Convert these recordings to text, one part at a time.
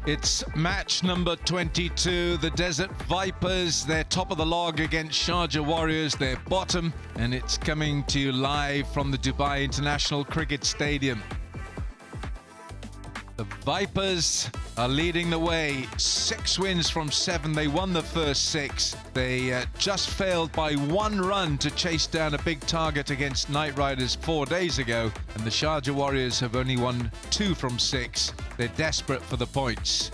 It's match number 22. The Desert Vipers, they're top of the log against Sharjah Warriors. They're bottom, and it's coming to you live from the Dubai International Cricket Stadium. The Vipers are leading the way. 6 wins from 7. They won the first 6. They just failed by 1 run to chase down a big target against Knight Riders 4 days ago. And the Sharjah Warriors have only won 2 from 6. They're desperate for the points.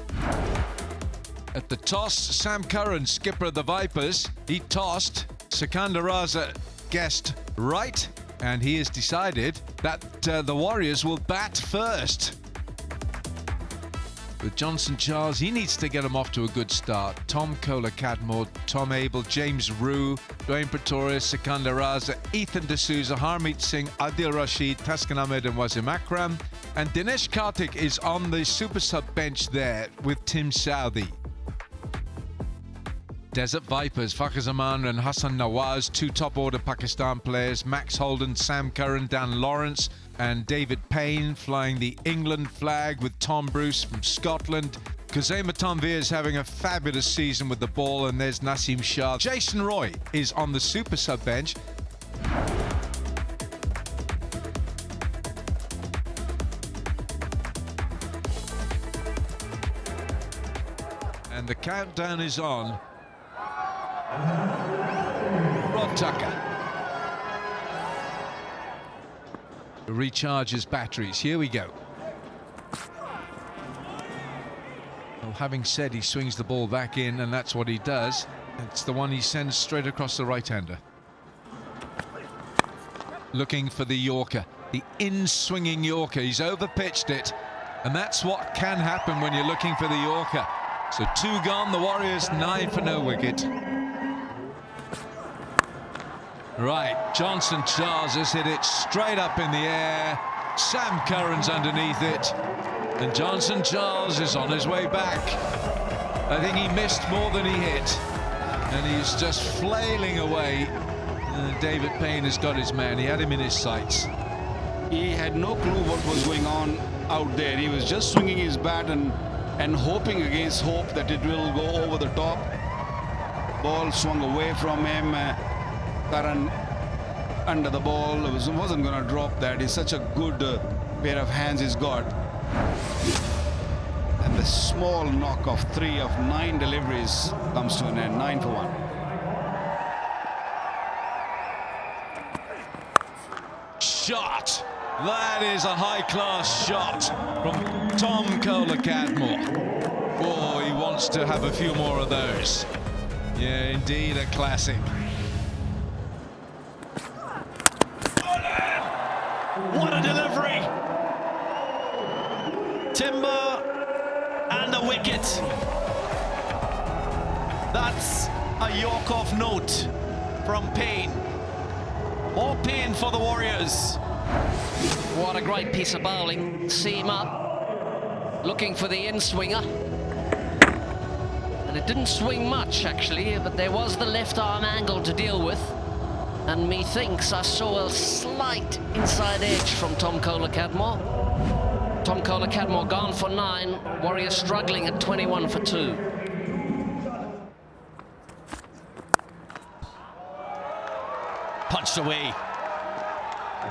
At the toss, Sam Curran, skipper of the Vipers, he tossed. Sikandar Raza guessed right, and he has decided that the Warriors will bat first. With Johnson Charles, he needs to get him off to a good start. Tom Kohler-Cadmore, Tom Abel, James Rue, Dwayne Pretorius, Sikandar Raza, Ethan D'Souza, Harmeet Singh, Adil Rashid, Taskin Ahmed and Wasim Akram. And Dinesh Karthik is on the super sub bench there with Tim Southee. Desert Vipers, Fakhar Zaman and Hassan Nawaz, 2 top order Pakistan players, Max Holden, Sam Curran, Dan Lawrence and David Payne flying the England flag with Tom Bruce from Scotland. Kuzema Tanvir is having a fabulous season with the ball, and there's Naseem Shah. Jason Roy is on the super sub bench. And the countdown is on. Rob Tucker recharges batteries. Here we go. Well, having said he swings the ball back in, and that's what he does. It's the one he sends straight across the right-hander. Looking for the Yorker, the in-swinging Yorker. He's over-pitched it, and that's what can happen when you're looking for the Yorker. So 2 gone, the Warriors 9 for no wicket. Right, Johnson Charles has hit it straight up in the air. Sam Curran's underneath it. And Johnson Charles is on his way back. I think he missed more than he hit. And he's just flailing away. David Payne has got his man. He had him in his sights. He had no clue what was going on out there. He was just swinging his bat and hoping against hope that it will go over the top. Ball swung away from him. Curran under the ball, wasn't going to drop that. He's such a good pair of hands he's got. And the small knock of 3 of 9 deliveries comes to an end. 9 for 1. Shot! That is a high-class shot from Tom Kohler-Cadmore. Oh, he wants to have a few more of those. Yeah, indeed, a classic. What a delivery! Timber and a wicket. That's a York of note from Payne. More Payne for the Warriors. What a great piece of bowling. Seam up, looking for the in-swinger. And it didn't swing much, actually, but there was the left arm angle to deal with. And methinks I saw a slight inside edge from Tom Kohler-Cadmore. Tom Kohler-Cadmore gone for 9. Warriors struggling at 21 for 2. Punched away.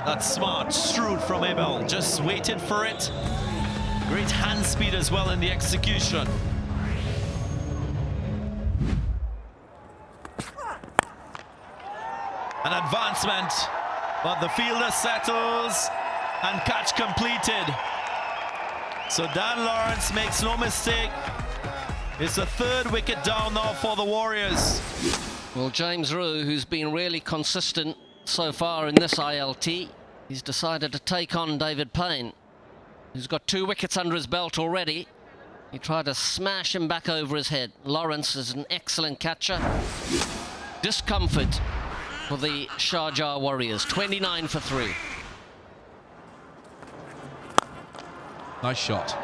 That's smart, shrewd from Abel. Just waited for it. Great hand speed as well in the execution. An advancement, but the fielder settles and catch completed. So Dan Lawrence makes no mistake. It's the 3rd wicket down now for the Warriors. Well, James Rue, who's been really consistent so far in this ILT, he's decided to take on David Payne, who's got 2 wickets under his belt already. He tried to smash him back over his head. Lawrence is an excellent catcher. Discomfort for the Sharjah Warriors, 29 for 3. Nice shot.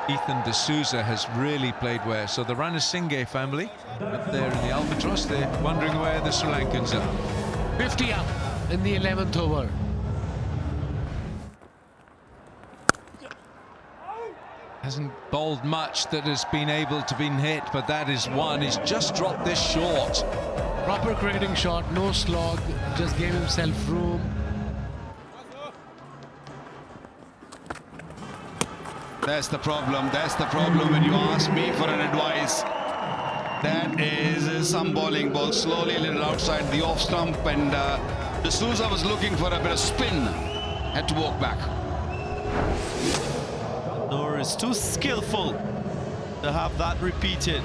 Ethan D'Souza has really played well. So the Ranasinghe family up there in the Albatross, they're wondering where the Sri Lankans are. 50 up in the 11th over. Hasn't bowled much that has been able to be hit, but that is one. He's just dropped this short. Proper creating shot, no slog, just gave himself room. That's the problem. That's the problem when you ask me for an advice. That is some bowling. Ball slowly a little outside the off stump, and D'Souza was looking for a bit of spin. Had to walk back. Noor is too skillful to have that repeated.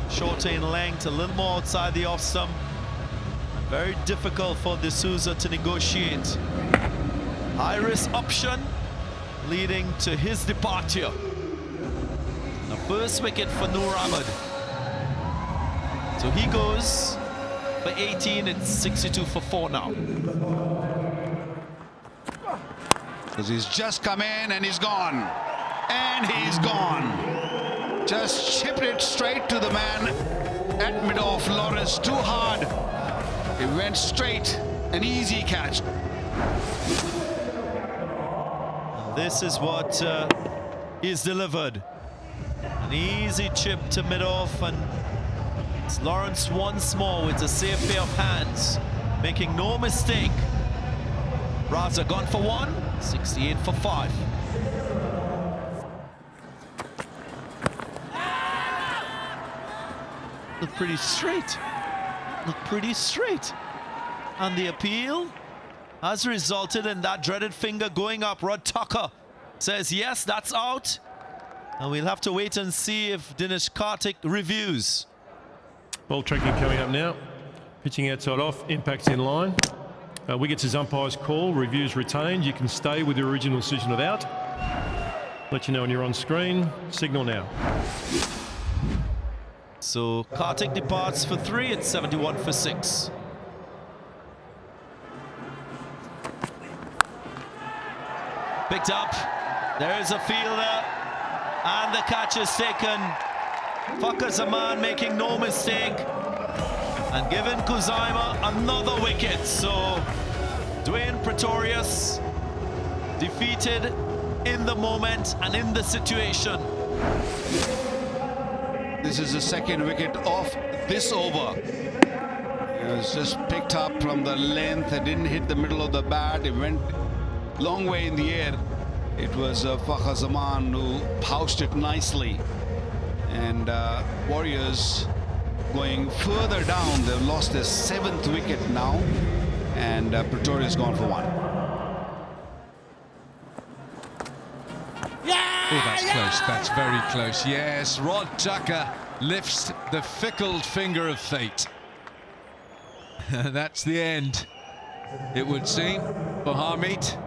Shorter in length, a little more outside the off stump. Very difficult for D'Souza to negotiate. High risk option leading to his departure. The first wicket for Noor Ahmed. So he goes for 18. It's 62 for 4 now. Because he's just come in and he's gone. And he's gone. Just chipped it straight to the man at mid-off. Lawrence too hard. It went straight. An easy catch. This is what is delivered. An easy chip to mid-off, and it's Lawrence once more with a safe pair of hands, making no mistake. Raza gone for 1, 68 for 5. Look pretty straight. Look pretty straight. And the appeal has resulted in that dreaded finger going up. Rod Tucker says, yes, that's out. And we'll have to wait and see if Dinesh Karthik reviews. Ball tracking coming up now. Pitching outside off, impacts in line. Wickets is umpire's call, reviews retained. You can stay with the original decision of out. Let you know when you're on screen. Signal now. So Karthik departs for 3. It's 71 for 6. Picked up. There's a fielder. And the catch is taken. Fakhar Zaman making no mistake. And giving Kuzaima another wicket. So Dwayne Pretorius defeated in the moment and in the situation. This is the second wicket off this over. It was just picked up from the length. It didn't hit the middle of the bat. It went long way in the air. It was Fakhar Zaman who housed it nicely. And Warriors going further down. They've lost their 7th wicket now. And Pretorius gone for 1. Oh, that's close. That's very close. Yes, Rod Tucker lifts the fickled finger of fate. That's the end, it would seem, for Harmeet.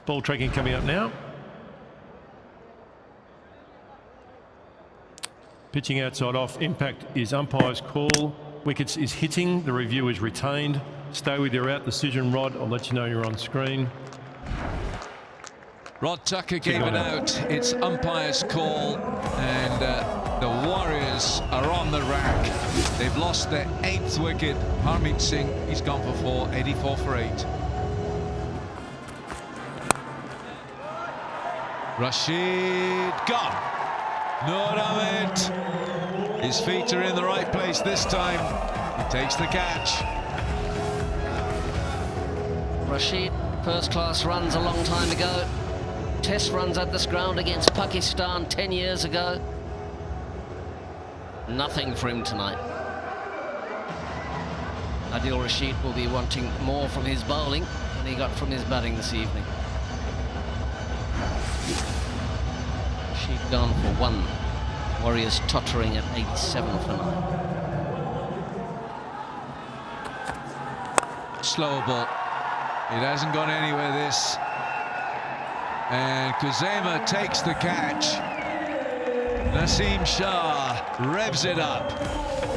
Ball tracking coming up now. Pitching outside off, impact is umpire's call. Wickets is hitting, the review is retained. Stay with your out decision, Rod. I'll let you know you're on screen. Rod Tucker gave it out. It's umpire's call, and the Warriors are on the rack. They've lost their 8th wicket. Harmeet Singh, he's gone for 4, 84 for 8. Rashid gone. Noor Ahmed. His feet are in the right place this time. He takes the catch. Rashid, first-class runs a long time ago. Test runs at this ground against Pakistan 10 years ago. Nothing for him tonight. Adil Rashid will be wanting more from his bowling than he got from his batting this evening. Rashid gone for 1. Warriors tottering at 87 for 9. Slower ball. It hasn't gone anywhere, this. And Kuzaima takes the catch. Naseem Shah revs it up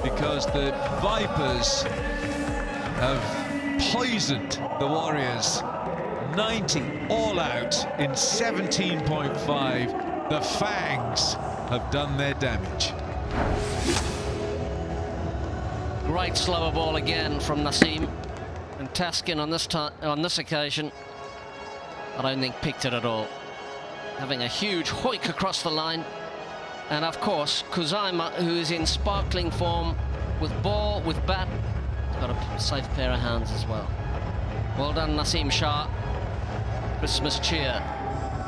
because the Vipers have poisoned the Warriors. 90 all out in 17.5. The Fangs have done their damage. Great slower ball again from Naseem, and Taskin on this occasion I don't think picked it at all. having a huge hoik across the line. And of course, Kuzaima, who is in sparkling form with ball, with bat, got a safe pair of hands as well. Well done, Naseem Shah. Christmas cheer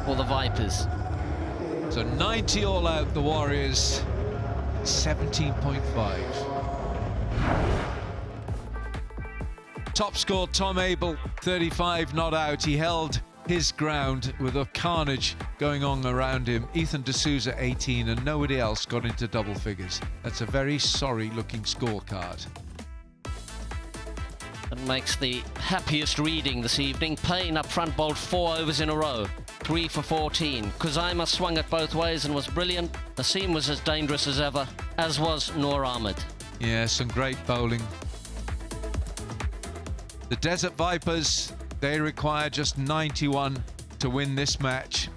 for the Vipers. So 90 all out, the Warriors, 17.5. Top score, Tom Abel, 35 not out. He held his ground with a carnage going on around him. Ethan D'Souza 18, and nobody else got into double figures. That's a very sorry looking scorecard. That makes the happiest reading this evening. Payne up front bowled 4 overs in a row, 3 for 14. Kuzaima swung it both ways and was brilliant. Naseem was as dangerous as ever, as was Noor Ahmed. Yeah, some great bowling. The Desert Vipers, they require just 91 to win this match.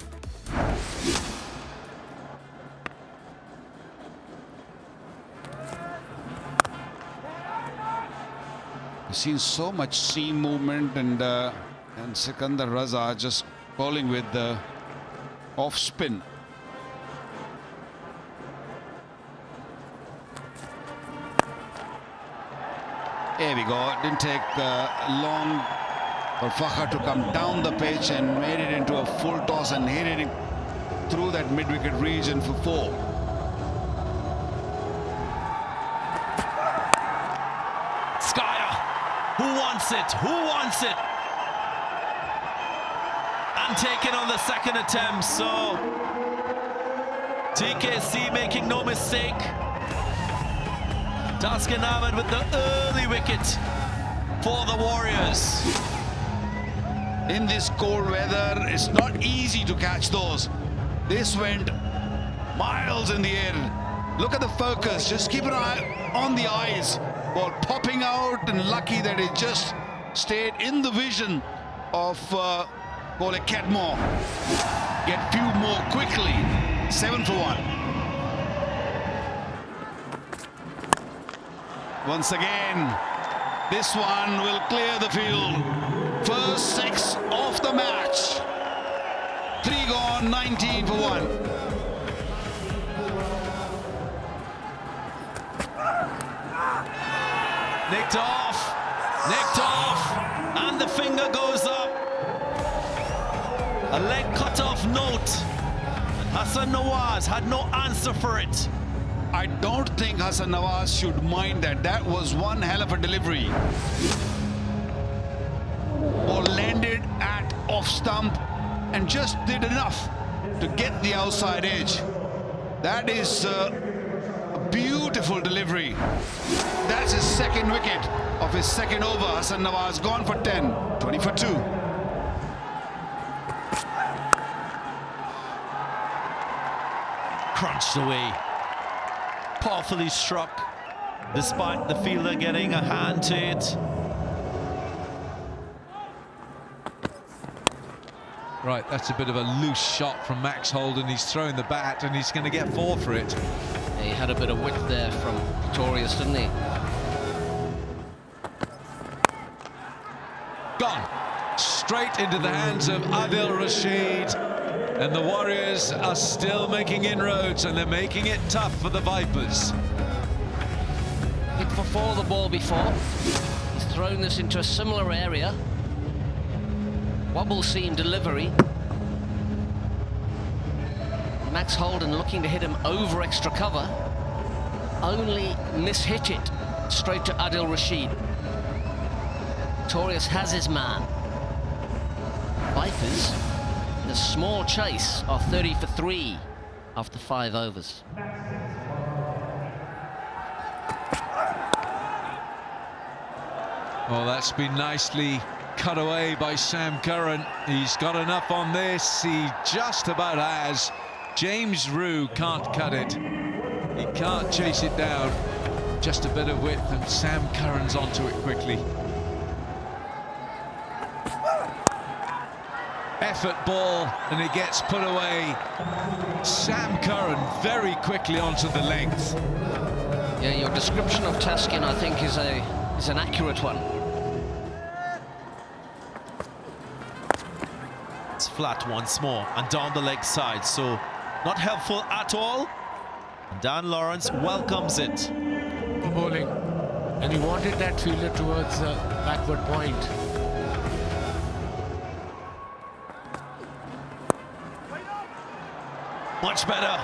We've seen so much seam movement, and Sikandar Raza just bowling with the off spin. There we go. It didn't take long for Fakhar to come down the pitch and made it into a full toss and hit it through that mid-wicket region for 4. Skyer, who wants it? Who wants it? And taken on the second attempt, so TKC making no mistake. Taskin Ahmed with the early wicket for the Warriors. In this cold weather, it's not easy to catch those. This went miles in the air. Look at the focus. Just keep an eye on the eyes. Ball popping out, and lucky that it just stayed in the vision of Bowler Catmore. Get few more quickly. 7 for 1. Once again, this one will clear the field. First 6 of the match. 3 gone, 19 for 1. Nicked off, and the finger goes up. A leg cut off note. And Hassan Nawaz had no answer for it. I don't think Hassan Nawaz should mind that. That was one hell of a delivery. Ball landed at off stump and just did enough to get the outside edge. That is a beautiful delivery. That's his second wicket of his second over. Hassan Nawaz gone for 10, 20 for 2. Crunched away. Powerfully struck, despite the fielder getting a hand to it. Right, that's a bit of a loose shot from Max Holden. He's throwing the bat and he's going to get 4 for it. Yeah, he had a bit of width there from Pretorius, didn't he? Gone. Straight into the hands of Adil Rashid. And the Warriors are still making inroads, and they're making it tough for the Vipers. Hit for 4 the ball before. He's thrown this into a similar area. Wobble seam delivery. Max Holden looking to hit him over extra cover. Only mishit it straight to Adil Rashid. Pretorius has his man. Vipers, the small chase, are 30 for 3 after 5 overs. Well, that's been nicely cut away by Sam Curran. He's got enough on this. He just about has. James Rue can't cut it. He can't chase it down. Just a bit of width, and Sam Curran's onto it quickly. Effort ball, and it gets put away. Sam Curran very quickly onto the length. Yeah, your description of Taskin, I think, is an accurate one. It's flat once more and down the leg side. So not helpful at all. Dan Lawrence welcomes it. For bowling. And he wanted that fielder towards backward point. Much better.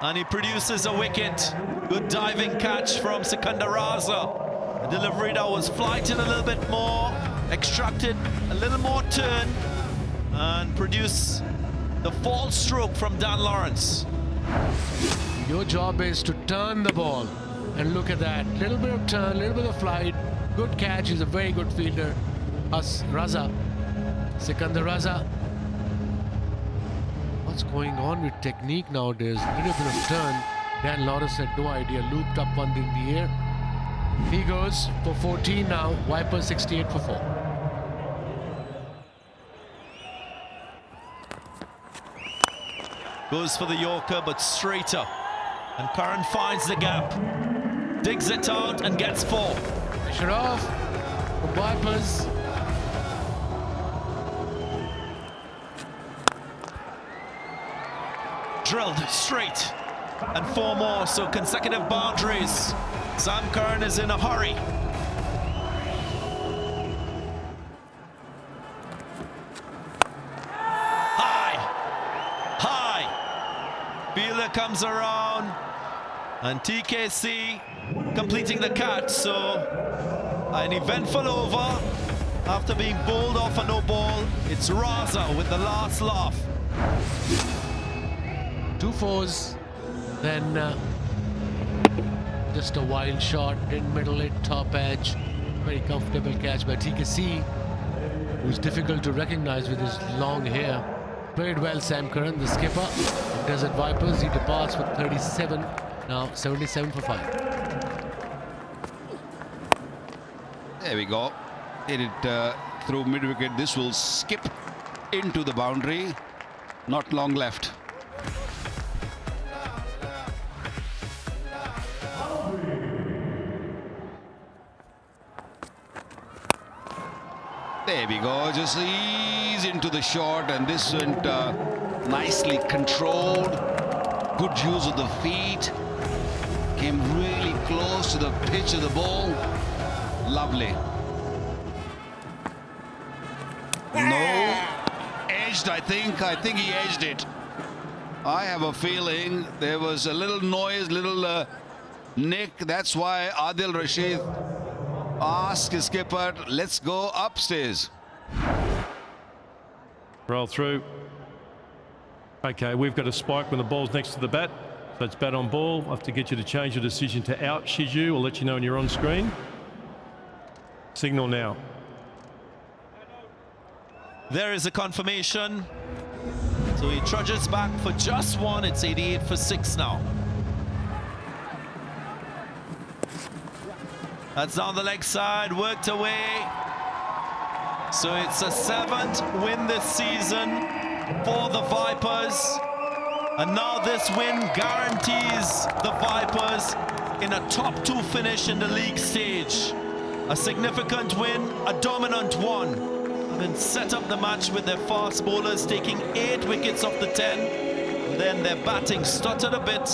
And he produces a wicket. Good diving catch from Sikandar Raza. The delivery now was flighted a little bit more, extracted a little more turn, and produce the false stroke from Dan Lawrence. Your job is to turn the ball. And look at that. Little bit of turn, little bit of flight. Good catch. He's a very good fielder. Raza. Sikandar Raza. What's going on with technique nowadays? Little bit of turn. Dan Lawrence had no idea. Looped up one in the air. He goes for 14 now. Vipers 68 for 4. Goes for the Yorker, but straighter. And Curran finds the gap. Digs it out and gets 4. Pressure off. The Vipers. Drilled straight. And 4 more, so consecutive boundaries. Sam Curran is in a hurry. High. Fielder comes around. And TKC completing the catch. So an eventful over. After being bowled off a no ball, it's Raza with the last laugh. 2 fours. Then just a wild shot, didn't middle it, top edge. Very comfortable catch by TKC, who's difficult to recognize with his long hair. Played well, Sam Curran, the skipper. Desert Vipers, he departs with 37, now 77 for 5. There we go. Hit it through mid-wicket. This will skip into the boundary. Not long left. There we go, just ease into the shot, and this went nicely controlled. Good use of the feet. Came really close to the pitch of the ball. Lovely. No, edged, I think. I think he edged it. I have a feeling there was a little noise, little nick. That's why Adil Rashid ask his skipper, let's go upstairs. Roll through. Okay, we've got a spike when the ball's next to the bat. So it's bat on ball. I'll have to get you to change your decision to out, Shiju. I'll let you know when you're on screen. Signal now. There is a confirmation. So he trudges back for just 1. It's 88 for 6 now. That's down the leg side, worked away. So it's a 7th win this season for the Vipers. And now this win guarantees the Vipers in a top 2 finish in the league stage. A significant win, a dominant one. And then set up the match with their fast bowlers taking 8 wickets off the 10. And then their batting stuttered a bit,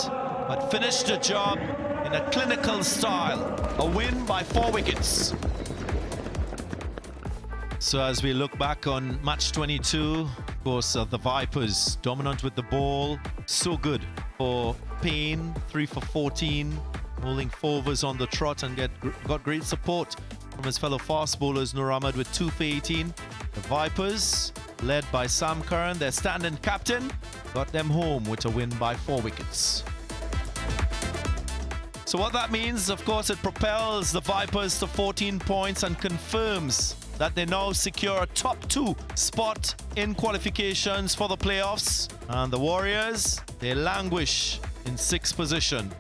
but finished the job in a clinical style. A win by 4 wickets. So as we look back on match 22, of course, the Vipers dominant with the ball. So good for Payne, 3 for 14, bowling 4 overs on the trot, and got great support from his fellow fast bowlers. Nur Ahmed with 2 for 18. The Vipers, led by Sam Curran, their stand-in captain, got them home with a win by 4 wickets. So what that means, of course, it propels the Vipers to 14 points and confirms that they now secure a top 2 spot in qualifications for the playoffs. And the Warriors, they languish in 6th position.